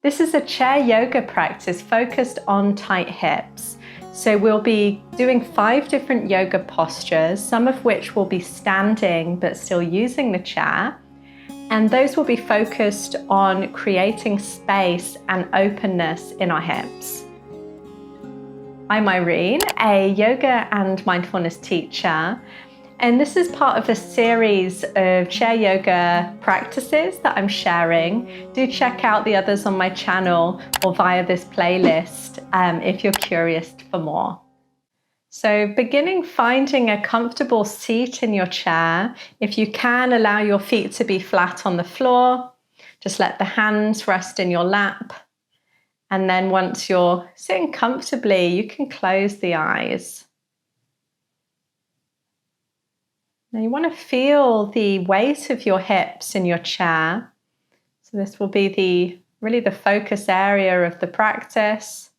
This is a chair yoga practice focused on tight hips. So we'll be doing 5 different yoga postures, some of which will be standing but still using the chair. And those will be focused on creating space and openness in our hips. I'm Irene, a yoga and mindfulness teacher. And this is part of a series of chair yoga practices that I'm sharing. Do check out the others on my channel or via this playlist if you're curious for more. So beginning finding a comfortable seat in your chair. If you can, allow your feet to be flat on the floor. Just let the hands rest in your lap. And then once you're sitting comfortably, you can close the eyes. Now you want to feel the weight of your hips in your chair. So this will be really the focus area of the practice.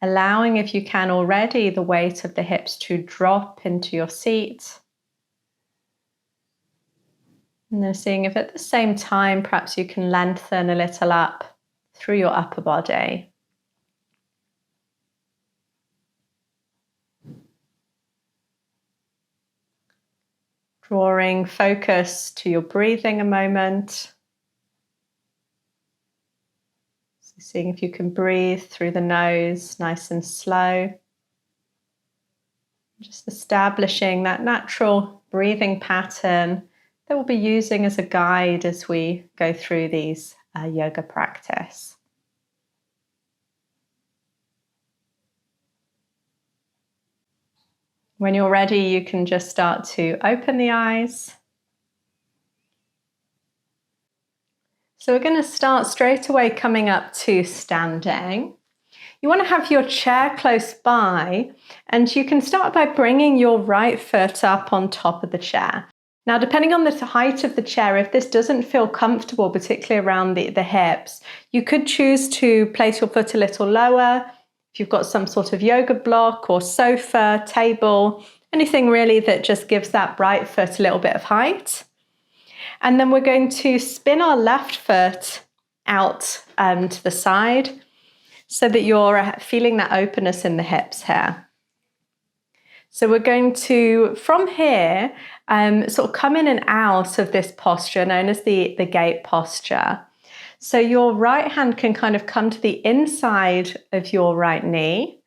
Allowing, if you can already, the weight of the hips to drop into your seat. And then seeing if at the same time, perhaps you can lengthen a little up through your upper body. Drawing focus to your breathing a moment. So seeing if you can breathe through the nose, nice and slow. Just establishing that natural breathing pattern that we'll be using as a guide as we go through these yoga practice. When you're ready, you can just start to open the eyes. So we're going to start straight away coming up to standing. You want to have your chair close by, and you can start by bringing your right foot up on top of the chair. Now, depending on the height of the chair, if this doesn't feel comfortable, particularly around the hips, you could choose to place your foot a little lower. If you've got some sort of yoga block or sofa, table, anything really that just gives that right foot a little bit of height. And then we're going to spin our left foot out to the side so that you're feeling that openness in the hips here. So we're going to, from here, sort of come in and out of this posture known as the gate posture. So your right hand can kind of come to the inside of your right knee,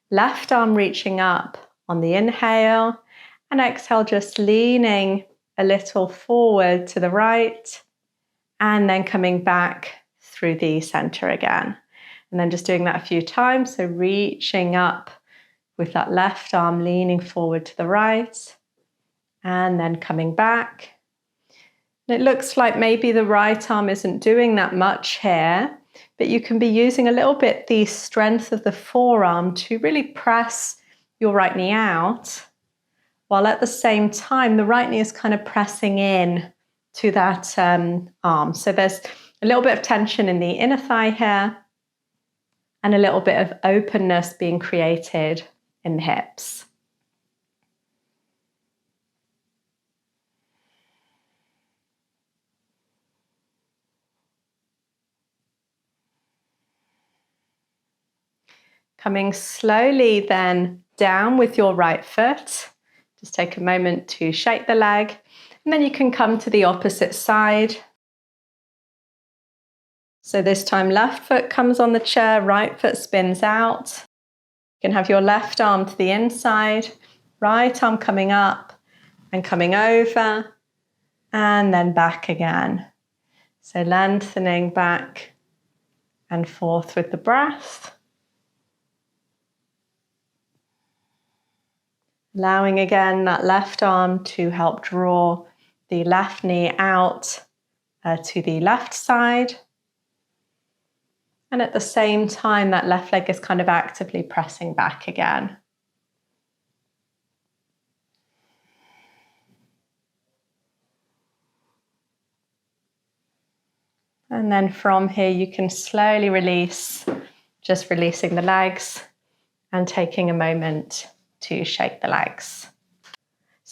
left arm reaching up on the inhale, and exhale just leaning a little forward to the right, and then coming back through the center again. And then just doing that a few times, so reaching up with that left arm leaning forward to the right, and then coming back. It looks like maybe the right arm isn't doing that much here, but you can be using a little bit the strength of the forearm to really press your right knee out, while at the same time the right knee is kind of pressing in to that arm. So there's a little bit of tension in the inner thigh here, and a little bit of openness being created in the hips. Coming slowly then down with your right foot. Just take a moment to shake the leg, and then you can come to the opposite side. So this time left foot comes on the chair, right foot spins out. You can have your left arm to the inside, right arm coming up and coming over, and then back again. So lengthening back and forth with the breath. Allowing again that left arm to help draw the left knee out to the left side. And at the same time, that left leg is kind of actively pressing back again. And then from here, you can slowly release, just releasing the legs and taking a moment to shake the legs.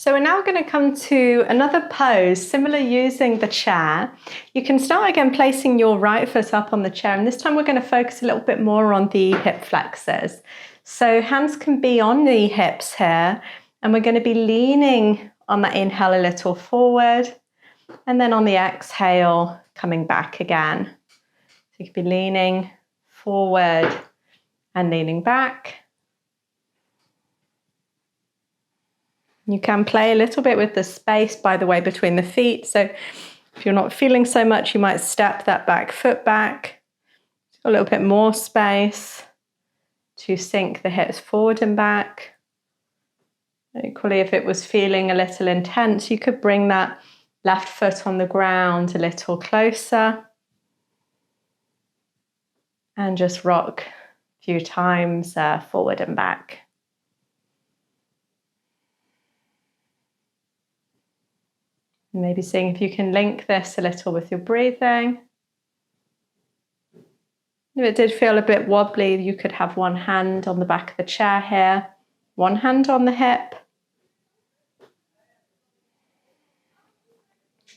So we're now going to come to another pose, similar using the chair. You can start again placing your right foot up on the chair, and this time we're going to focus a little bit more on the hip flexors. So hands can be on the hips here, and we're going to be leaning on that inhale a little forward, and then on the exhale, coming back again. So you could be leaning forward and leaning back. You can play a little bit with the space, by the way, between the feet. So if you're not feeling so much, you might step that back foot back. A little bit more space to sink the hips forward and back. Equally, if it was feeling a little intense, you could bring that left foot on the ground a little closer and just rock a few times forward and back. Maybe seeing if you can link this a little with your breathing. If it did feel a bit wobbly, you could have one hand on the back of the chair here, one hand on the hip.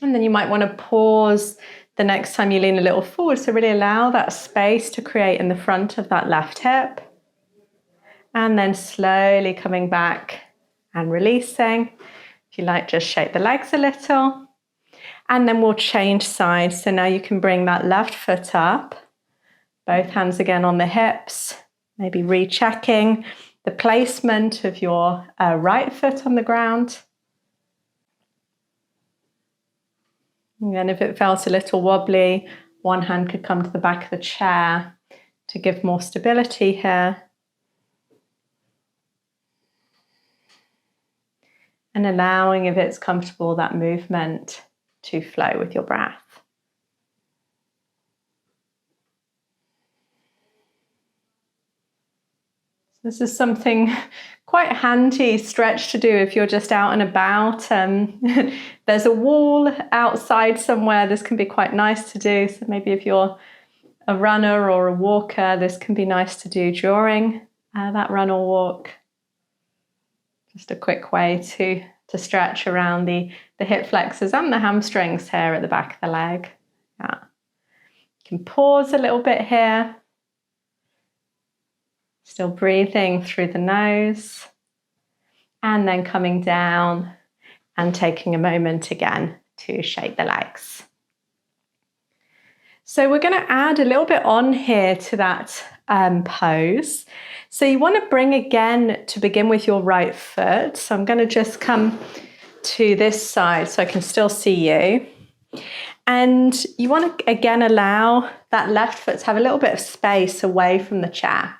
And then you might want to pause the next time you lean a little forward. So really allow that space to create in the front of that left hip. And then slowly coming back and releasing. If you like, just shake the legs a little. And then we'll change sides. So now you can bring that left foot up. Both hands again on the hips. Maybe rechecking the placement of your right foot on the ground. And then if it felt a little wobbly, one hand could come to the back of the chair to give more stability here. And allowing, if it's comfortable, that movement to flow with your breath. This is something quite handy stretch to do if you're just out and about. There's a wall outside somewhere. This can be quite nice to do. So maybe if you're a runner or a walker, this can be nice to do during that run or walk. Just a quick way to stretch around the hip flexors and the hamstrings here at the back of the leg. Yeah. You can pause a little bit here. Still breathing through the nose. And then coming down and taking a moment again to shake the legs. So we're going to add a little bit on here to that pose. So you want to bring again to begin with your right foot. So I'm going to just come to this side so I can still see you. And you want to again allow that left foot to have a little bit of space away from the chair.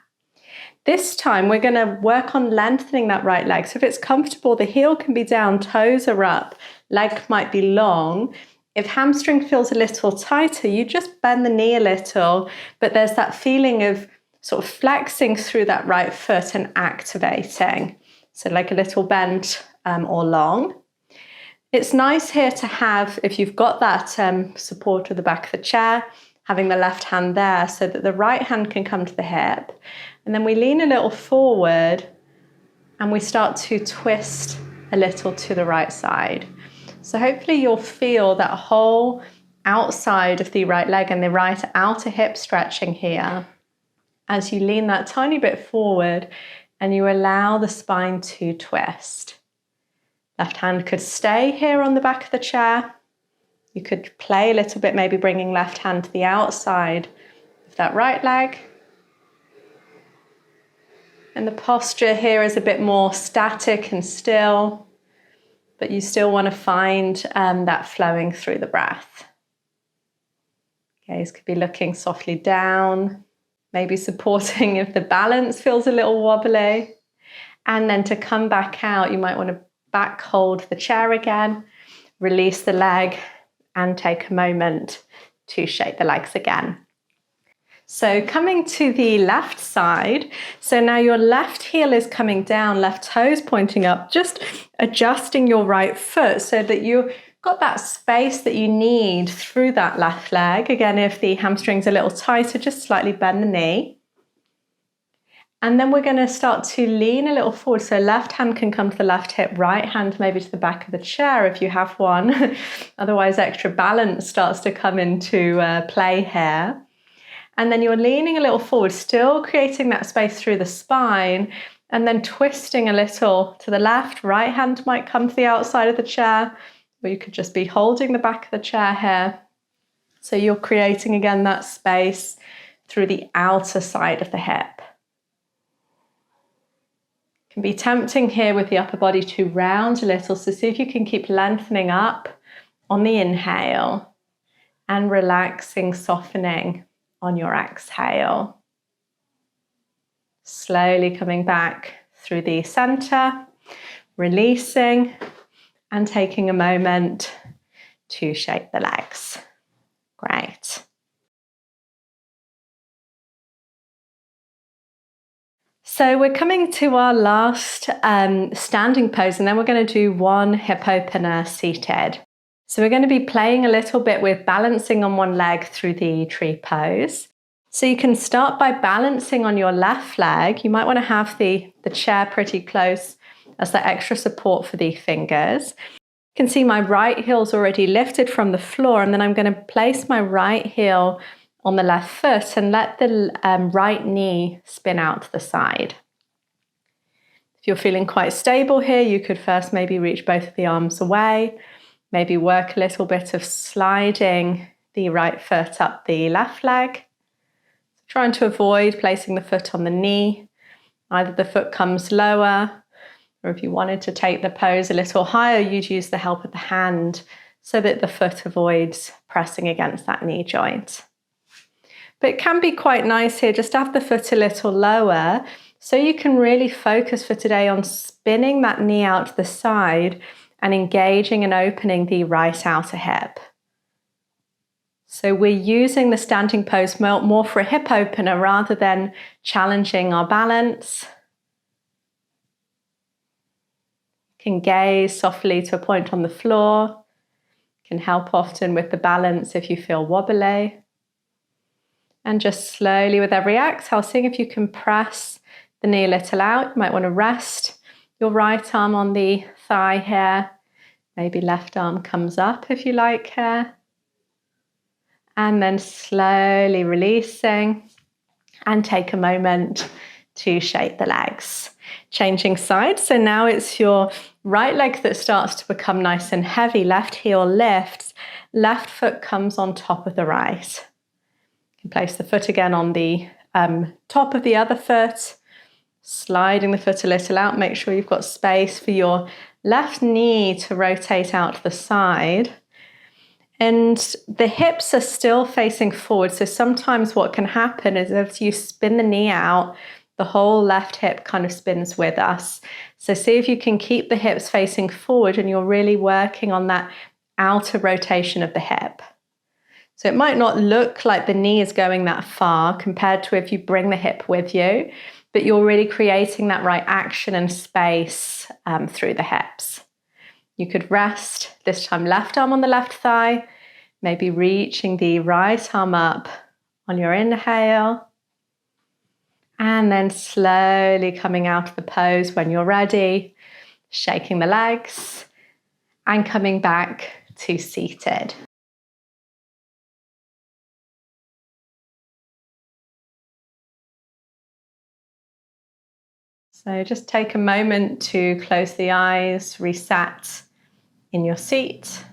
This time we're going to work on lengthening that right leg. So if it's comfortable, the heel can be down, toes are up, leg might be long. If hamstring feels a little tighter, you just bend the knee a little, but there's that feeling of sort of flexing through that right foot and activating. So like a little bend or long. It's nice here to have, if you've got that support of the back of the chair, having the left hand there so that the right hand can come to the hip. And then we lean a little forward and we start to twist a little to the right side. So hopefully you'll feel that whole outside of the right leg and the right outer hip stretching here as you lean that tiny bit forward and you allow the spine to twist. Left hand could stay here on the back of the chair. You could play a little bit, maybe bringing left hand to the outside of that right leg. And the posture here is a bit more static and still, but you still want to find that flowing through the breath. Gaze could be looking softly down, maybe supporting if the balance feels a little wobbly. And then to come back out, you might want to back hold the chair again, release the leg, and take a moment to shake the legs again. So coming to the left side, so now your left heel is coming down, left toes pointing up, just adjusting your right foot so that you've got that space that you need through that left leg. Again, if the hamstring's a little tighter, just slightly bend the knee. And then we're going to start to lean a little forward. So left hand can come to the left hip, right hand maybe to the back of the chair if you have one. Otherwise, extra balance starts to come into play here. And then you're leaning a little forward, still creating that space through the spine, and then twisting a little to the left. Right hand might come to the outside of the chair, or you could just be holding the back of the chair here. So you're creating again that space through the outer side of the hip. Can be tempting here with the upper body to round a little, so see if you can keep lengthening up on the inhale and relaxing, softening on your exhale. Slowly coming back through the center, releasing and taking a moment to shake the legs. Great. So we're coming to our last standing pose, and then we're going to do one hip opener seated. So we're going to be playing a little bit with balancing on one leg through the tree pose. So you can start by balancing on your left leg. You might want to have the chair pretty close as that extra support for the fingers. You can see my right heel's already lifted from the floor, and then I'm going to place my right heel on the left foot and let the right knee spin out to the side. If you're feeling quite stable here, you could first maybe reach both of the arms away, maybe work a little bit of sliding the right foot up the left leg, trying to avoid placing the foot on the knee. Either the foot comes lower, or if you wanted to take the pose a little higher, you'd use the help of the hand so that the foot avoids pressing against that knee joint. But it can be quite nice here just to have the foot a little lower, so you can really focus for today on spinning that knee out to the side and engaging and opening the right outer hip. So we're using the standing pose more for a hip opener rather than challenging our balance. You can gaze softly to a point on the floor. Can help often with the balance if you feel wobbly. And just slowly with every exhale, seeing if you can press the knee a little out. You might want to rest your right arm on the thigh here. Maybe left arm comes up if you like here. And then slowly releasing, and take a moment to shake the legs. Changing sides, so now it's your right leg that starts to become nice and heavy. Left heel lifts, left foot comes on top of the right. You can place the foot again on the top of the other foot, sliding the foot a little out. Make sure you've got space for your left knee to rotate out to the side. And the hips are still facing forward. So sometimes what can happen is as you spin the knee out, the whole left hip kind of spins with us. So see if you can keep the hips facing forward and you're really working on that outer rotation of the hip. So it might not look like the knee is going that far compared to if you bring the hip with you, but you're really creating that right action and space through the hips. You could rest, this time left arm on the left thigh, maybe reaching the right arm up on your inhale, and then slowly coming out of the pose when you're ready, shaking the legs and coming back to seated. So just take a moment to close the eyes, reset in your seat.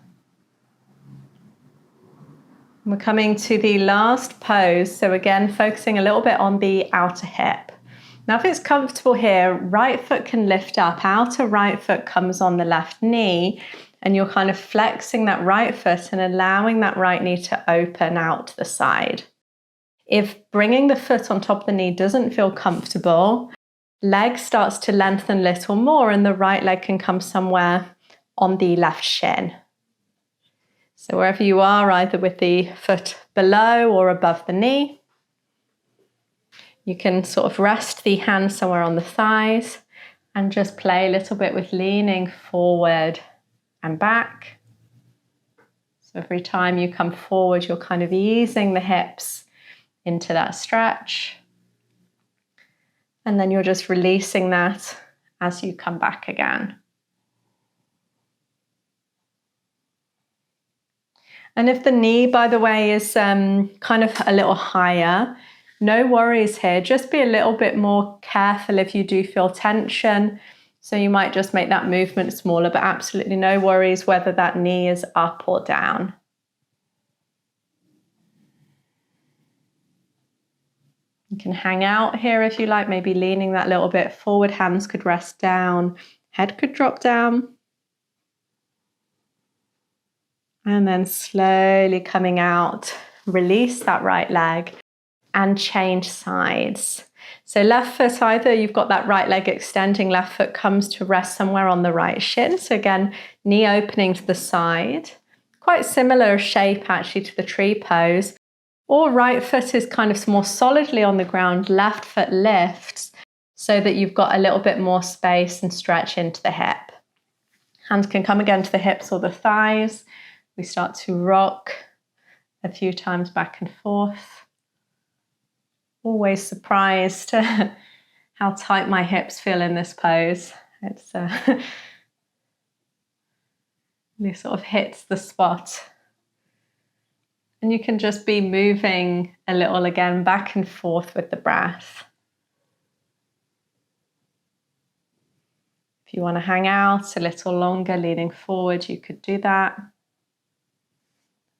We're coming to the last pose. So again, focusing a little bit on the outer hip. Now, if it's comfortable here, right foot can lift up, outer right foot comes on the left knee, and you're kind of flexing that right foot and allowing that right knee to open out to the side. If bringing the foot on top of the knee doesn't feel comfortable, leg starts to lengthen a little more and the right leg can come somewhere on the left shin. So wherever you are, either with the foot below or above the knee, you can sort of rest the hands somewhere on the thighs and just play a little bit with leaning forward and back. So every time you come forward, you're kind of easing the hips into that stretch. And then you're just releasing that as you come back again. And if the knee, by the way, is kind of a little higher, no worries here. Just be a little bit more careful if you do feel tension. So you might just make that movement smaller, but absolutely no worries whether that knee is up or down. You can hang out here if you like, maybe leaning that little bit forward. Hands could rest down, head could drop down. And then slowly coming out, release that right leg and change sides. So left foot either, you've got that right leg extending, left foot comes to rest somewhere on the right shin. So again, knee opening to the side. Quite similar shape actually to the tree pose. Or right foot is kind of more solidly on the ground, left foot lifts so that you've got a little bit more space and stretch into the hip. Hands can come again to the hips or the thighs. We start to rock a few times back and forth. Always surprised how tight my hips feel in this pose. It's really sort of hits the spot. And you can just be moving a little again back and forth with the breath. If you want to hang out a little longer, leaning forward, you could do that.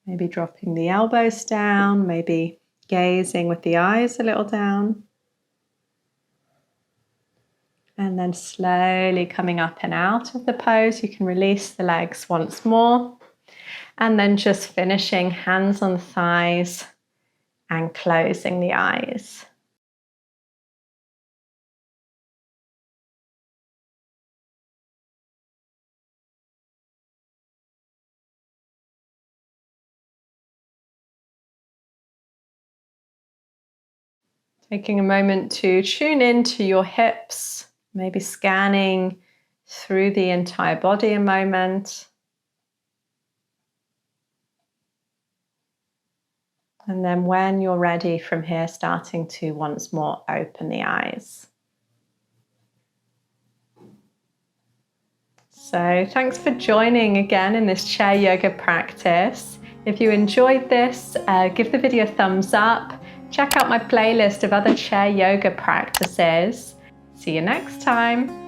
Maybe dropping the elbows down, maybe gazing with the eyes a little down. And then slowly coming up and out of the pose. You can release the legs once more. And then just finishing hands on the thighs and closing the eyes. Taking a moment to tune into your hips, maybe scanning through the entire body a moment. And then when you're ready from here, starting to once more open the eyes. So thanks for joining again in this chair yoga practice. If you enjoyed this, give the video a thumbs up. Check out my playlist of other chair yoga practices. See you next time.